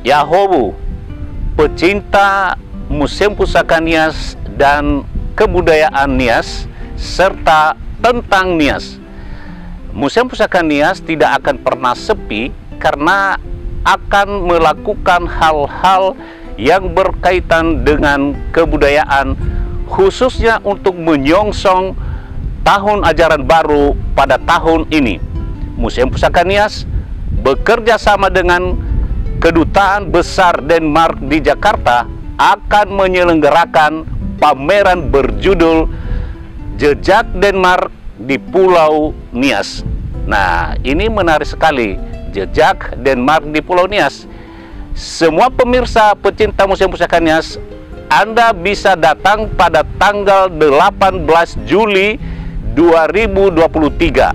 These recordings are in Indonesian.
Yahobu, pecinta Museum Pusaka Nias dan kebudayaan Nias, serta tentang Nias. Museum Pusaka Nias tidak akan pernah sepi karena akan melakukan hal-hal yang berkaitan dengan kebudayaan, khususnya untuk menyongsong tahun ajaran baru pada tahun ini. Museum Pusaka Nias bekerja sama dengan Kedutaan Besar Denmark di Jakarta akan menyelenggarakan pameran berjudul Jejak Denmark di Pulau Nias. Nah, ini menarik sekali, Jejak Denmark di Pulau Nias. Semua pemirsa pecinta Museum Pusaka Nias, Anda bisa datang pada tanggal 18 Juli 2023.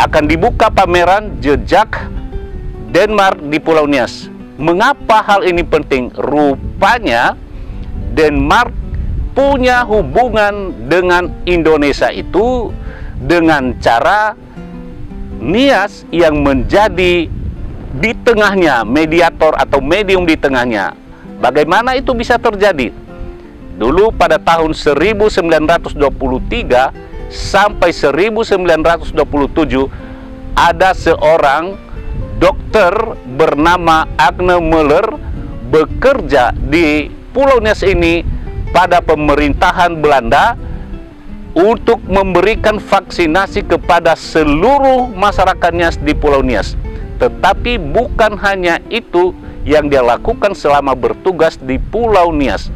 Akan dibuka pameran Jejak Denmark di Pulau Nias. Mengapa hal ini penting? Rupanya Denmark punya hubungan dengan Indonesia itu dengan cara Nias yang menjadi di tengahnya, mediator atau medium di tengahnya. Bagaimana itu bisa terjadi? Dulu pada tahun 1923 sampai 1927 ada seorang dokter bernama Agne Møller bekerja di Pulau Nias ini pada pemerintahan Belanda untuk memberikan vaksinasi kepada seluruh masyarakat Nias di Pulau Nias. Tetapi bukan hanya itu yang dia lakukan selama bertugas di Pulau Nias.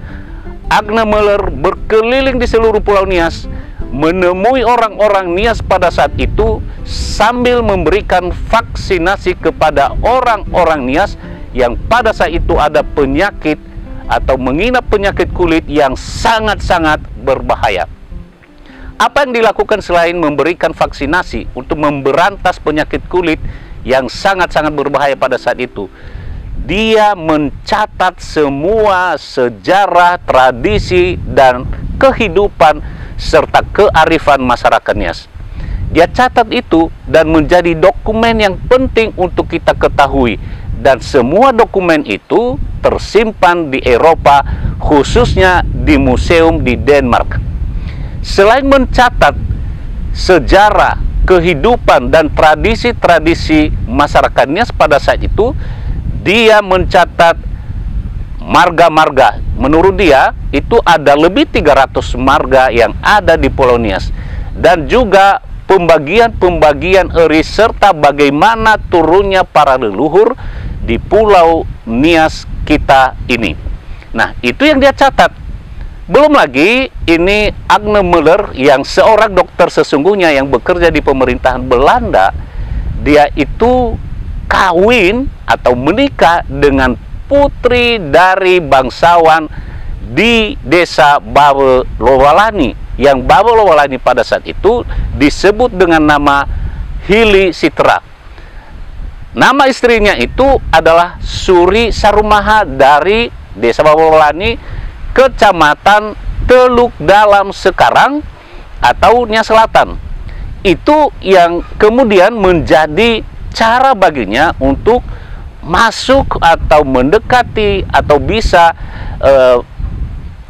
Agne Møller berkeliling di seluruh Pulau Nias, menemui orang-orang Nias pada saat itu sambil memberikan vaksinasi kepada orang-orang Nias yang pada saat itu ada penyakit atau menginap penyakit kulit yang sangat-sangat berbahaya. Apa yang dilakukan selain memberikan vaksinasi untuk memberantas penyakit kulit yang sangat-sangat berbahaya pada saat itu? Dia mencatat semua sejarah, tradisi, dan kehidupan serta kearifan masyarakat Nias. Dia catat itu dan menjadi dokumen yang penting untuk kita ketahui, dan semua dokumen itu tersimpan di Eropa, khususnya di museum di Denmark. Selain mencatat sejarah, kehidupan, dan tradisi-tradisi masyarakat Nias pada saat itu, dia mencatat marga-marga. Menurut dia itu ada lebih 300 marga yang ada di Pulau Nias, dan juga pembagian-pembagian eri serta bagaimana turunnya para leluhur di Pulau Nias kita ini. Nah, itu yang dia catat. Belum lagi ini Agne Møller yang seorang dokter sesungguhnya yang bekerja di pemerintahan Belanda. Dia itu kawin atau menikah dengan putri dari bangsawan di desa Bawelowalani, yang Bawelowalani pada saat itu disebut dengan nama Hili Sitra. Nama istrinya itu adalah Suri Sarumaha dari desa Bawelowalani, kecamatan Teluk Dalam sekarang atau Nias Selatan. Itu yang kemudian menjadi cara baginya untuk masuk atau mendekati atau bisa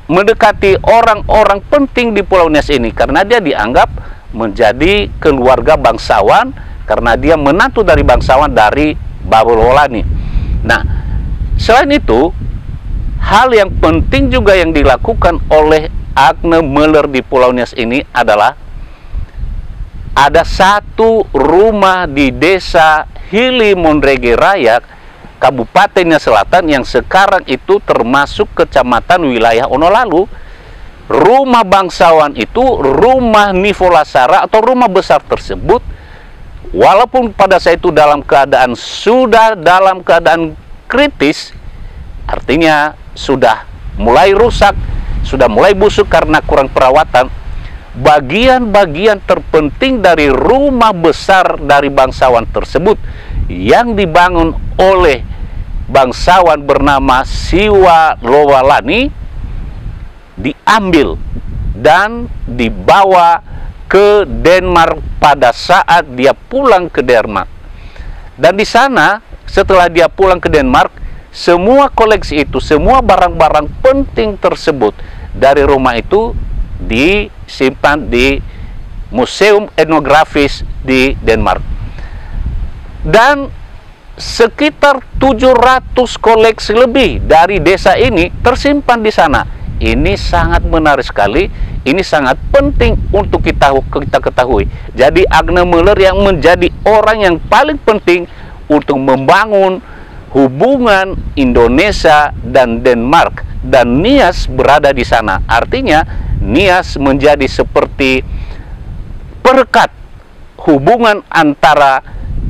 mendekati orang-orang penting di Pulau Nias ini, karena dia dianggap menjadi keluarga bangsawan karena dia menantu dari bangsawan dari Bawelowalani. Nah, selain itu, hal yang penting juga yang dilakukan oleh Agne Møller di Pulau Nias ini adalah ada satu rumah di desa Hili Mondrege Raya, Kabupaten Nias Selatan, yang sekarang itu termasuk kecamatan wilayah Onolalu. Rumah bangsawan itu, rumah Nivolasara atau rumah besar tersebut, walaupun pada saat itu sudah dalam keadaan kritis, artinya sudah mulai rusak, sudah mulai busuk karena kurang perawatan, bagian-bagian terpenting dari rumah besar dari bangsawan tersebut yang dibangun oleh bangsawan bernama Siwa Lowalani diambil dan dibawa ke Denmark pada saat dia pulang ke Denmark. Dan di sana setelah dia pulang ke Denmark, semua koleksi itu, semua barang-barang penting tersebut dari Roma itu disimpan di Museum Etnografis di Denmark. Dan sekitar 700 koleksi lebih dari desa ini tersimpan di sana. Ini sangat menarik sekali, ini sangat penting untuk kita ketahui. Jadi Agne Möller yang menjadi orang yang paling penting untuk membangun hubungan Indonesia dan Denmark, dan Nias berada di sana. Artinya Nias menjadi seperti perekat hubungan antara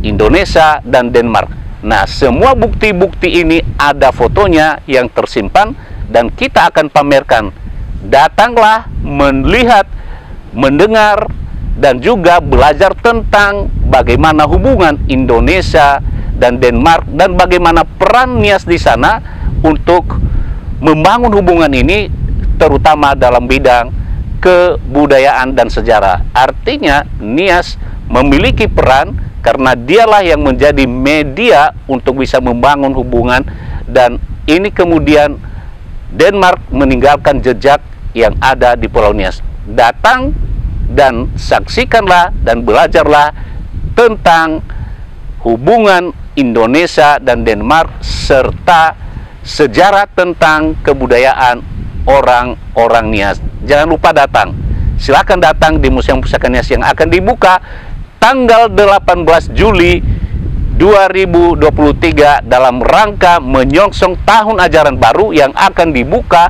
Indonesia dan Denmark. Nah, semua bukti-bukti ini ada fotonya yang tersimpan dan kita akan pamerkan. Datanglah melihat, mendengar, dan juga belajar tentang bagaimana hubungan Indonesia dan Denmark dan bagaimana peran Nias di sana untuk membangun hubungan ini, terutama dalam bidang kebudayaan dan sejarah. Artinya Nias memiliki peran karena dialah yang menjadi media untuk bisa membangun hubungan, dan ini kemudian Denmark meninggalkan jejak yang ada di Pulau Nias. Datang dan saksikanlah dan belajarlah tentang hubungan Indonesia dan Denmark serta sejarah tentang kebudayaan orang-orang Nias. Jangan lupa datang. Silakan datang di Museum Pusaka Nias yang akan dibuka tanggal 18 Juli 2023 dalam rangka menyongsong tahun ajaran baru yang akan dibuka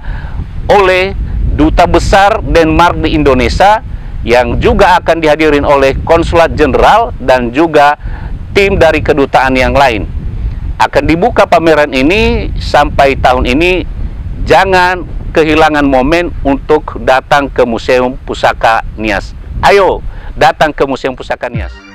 oleh Duta Besar Denmark di Indonesia, yang juga akan dihadirin oleh Konsulat Jenderal dan juga tim dari kedutaan yang lain. Akan dibuka pameran ini sampai tahun ini. Jangan kehilangan momen untuk datang ke Museum Pusaka Nias. Ayo datang ke Museum Pusaka Nias.